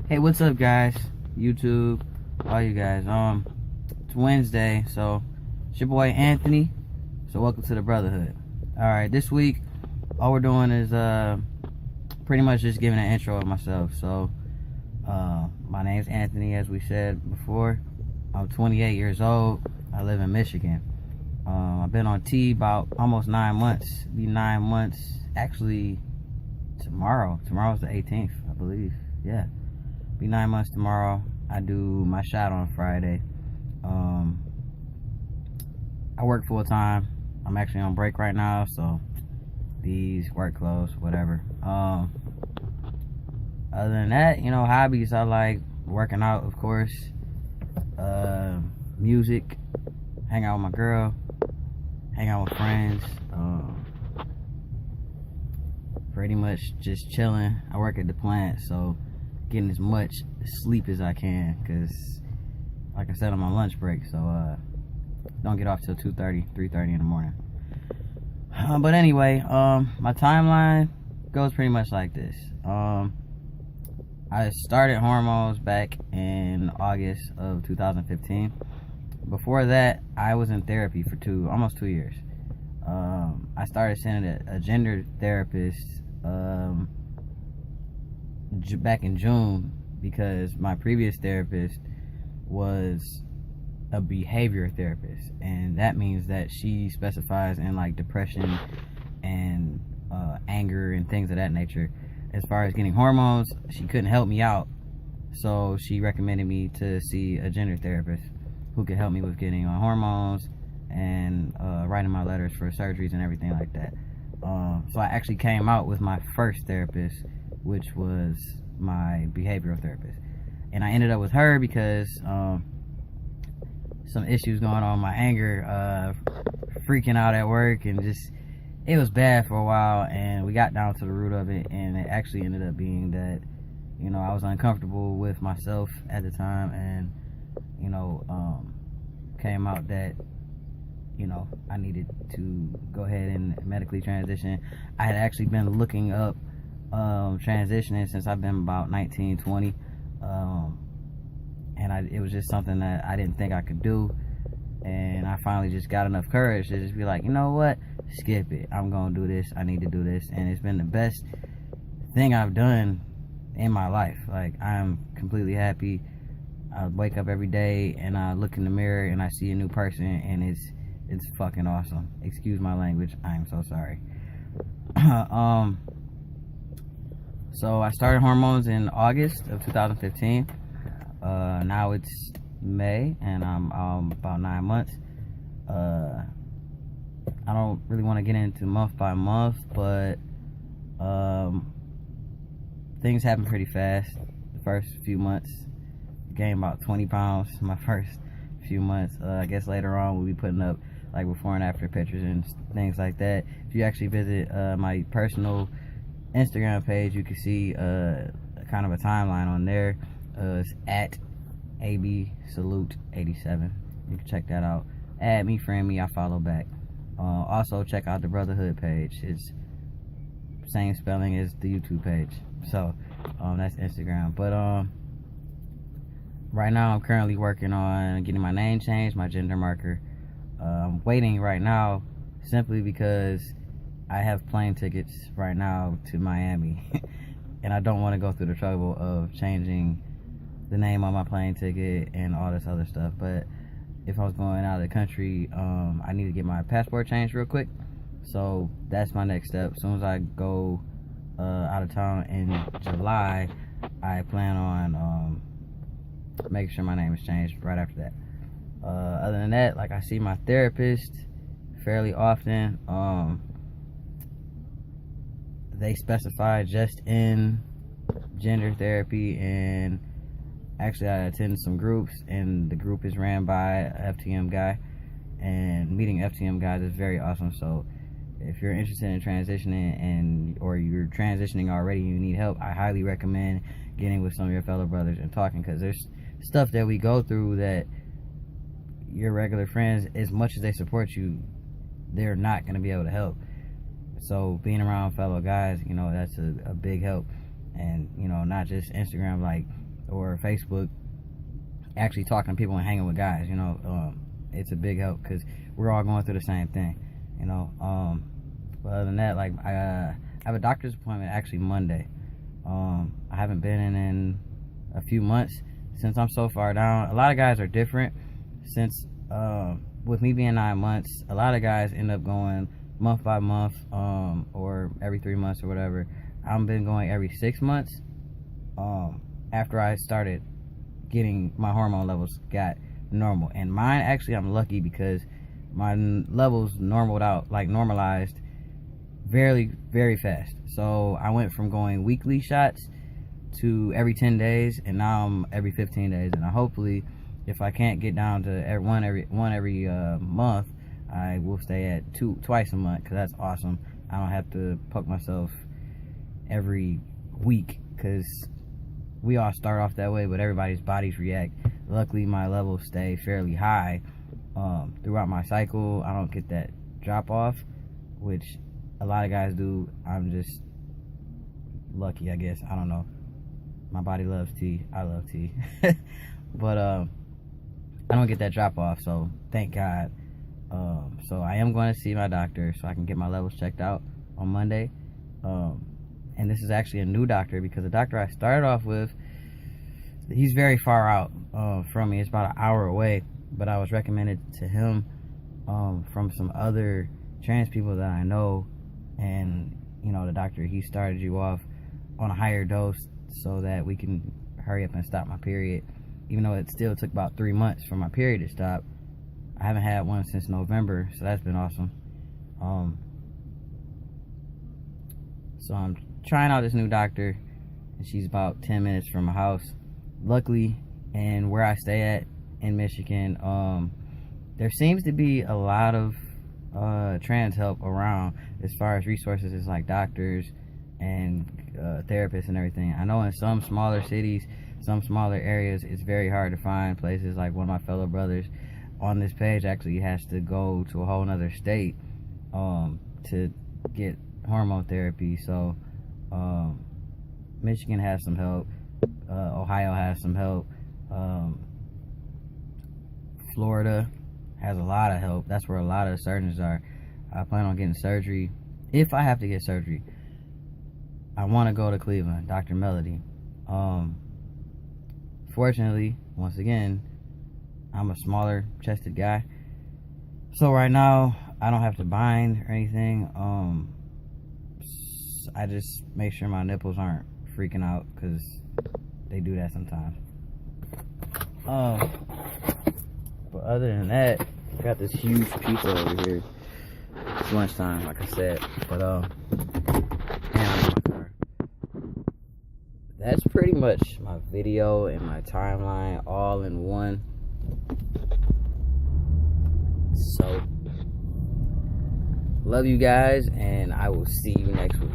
Hey, what's up, guys? YouTube, all you guys. It's Wednesday, so it's your boy Anthony. So welcome to the Brotherhood. All right, this week, all we're doing is pretty much just giving an intro of myself. So, my name's Anthony, as we said before. I'm 28 years old. I live in Michigan. I've been on T about almost 9 months. Be 9 months. Actually, tomorrow. Tomorrow's the 18th, I believe. Yeah. Be 9 months tomorrow. I do my shot on Friday. I work full time. I'm actually on break right now, so these work clothes, whatever. Other than that, hobbies, I like working out, of course. Music, hang out with my girl, hang out with friends. Pretty much just chilling. I work at the plant, so getting as much sleep as I can, because like I said, I'm on lunch break, so don't get off till 2:30, 3:30 in the morning. But anyway, my timeline goes pretty much like this. I started hormones back in August of 2015. Before that, I was in therapy for almost 2 years. I started seeing a gender therapist back in June, because my previous therapist was a behavior therapist, and that means that she specifies in like depression and anger and things of that nature. As far as getting hormones, she couldn't help me out, so she recommended me to see a gender therapist who could help me with getting on hormones and writing my letters for surgeries and everything like that. So I actually came out with my first therapist, which was my behavioral therapist, and I ended up with her because some issues going on, my anger, freaking out at work, and just it was bad for a while, and we got down to the root of it, and it actually ended up being that I was uncomfortable with myself at the time, and came out that I needed to go ahead and medically transition. I had actually been looking up transitioning since I've been about 19, 20, and it was just something that I didn't think I could do, and I finally just got enough courage to just be like, you know what, skip it, I'm gonna do this, I need to do this, and it's been the best thing I've done in my life. Like, I'm completely happy. I wake up every day and I look in the mirror and I see a new person, and it's fucking awesome. Excuse my language, I'm so sorry. So I started hormones in August of 2015. Now it's May, and I'm about 9 months. I don't really want to get into month by month, but things happen pretty fast. The first few months, gained about 20 pounds my first few months. I guess later on we'll be putting up like before and after pictures and things like that. If you actually visit my personal Instagram page, you can see kind of a timeline on there. It's at absalute87. You can check that out. Add me, friend me, I follow back. Also check out the Brotherhood page. It's same spelling as the YouTube page. So that's Instagram. But right now I'm currently working on getting my name changed, my gender marker. I'm waiting right now simply because I have plane tickets right now to Miami and I don't want to go through the trouble of changing the name on my plane ticket and all this other stuff. But if I was going out of the country, I need to get my passport changed real quick. So that's my next step. As soon as I go out of town in July, I plan on making sure my name is changed right after that. Other than that, like, I see my therapist fairly often. They specify just in gender therapy, and actually I attend some groups, and the group is ran by a FTM guy, and meeting FTM guys is very awesome. So if you're interested in transitioning or you're transitioning already and you need help, I highly recommend getting with some of your fellow brothers and talking, because there's stuff that we go through that your regular friends, as much as they support you, they're not going to be able to help. So being around fellow guys, that's a big help. And not just Instagram, like or Facebook, actually talking to people and hanging with guys. You know, it's a big help because we're all going through the same thing. You know, but other than that, like I have a doctor's appointment actually Monday. I haven't been in a few months since I'm so far down. A lot of guys are different. Since with me being 9 months, a lot of guys end up going month by month, or every 3 months or whatever. I've been going every 6 months. After I started getting my hormone levels got normal, and mine actually, I'm lucky because my levels normalized very, very fast. So I went from going weekly shots to every 10 days, and now I'm every 15 days. And hopefully, if I can't get down to one every month, I will stay at twice a month, because that's awesome. I don't have to poke myself every week, because we all start off that way, but everybody's bodies react. Luckily, my levels stay fairly high throughout my cycle. I don't get that drop off, which a lot of guys do. I'm just lucky, I guess. I don't know. My body loves tea. I love tea. But I don't get that drop off, so thank God. So I am going to see my doctor so I can get my levels checked out on Monday. And this is actually a new doctor, because the doctor I started off with, he's very far out from me. It's about an hour away, but I was recommended to him from some other trans people that I know. And you know, the doctor, he started you off on a higher dose so that we can hurry up and stop my period, even though it still took about 3 months for my period to stop. I haven't had one since November, so that's been awesome. So I'm trying out this new doctor, and she's about 10 minutes from my house. Luckily, and where I stay at in Michigan, there seems to be a lot of trans help around, as far as resources as like doctors and therapists and everything. I know in some smaller cities, some smaller areas, it's very hard to find places. Like one of my fellow brothers on this page actually has to go to a whole nother state to get hormone therapy. So Michigan has some help, Ohio has some help, Florida has a lot of help. That's where a lot of surgeons are. I plan on getting surgery. If I have to get surgery, I want to go to Cleveland, Dr. Melody. Fortunately, once again, I'm a smaller chested guy, so right now I don't have to bind or anything. I just make sure my nipples aren't freaking out, because they do that sometimes. But other than that, I got this huge pizza over here. It's lunchtime, like I said. But and I'm in my car. That's pretty much my video and my timeline all in one. So, love you guys, and I will see you next week.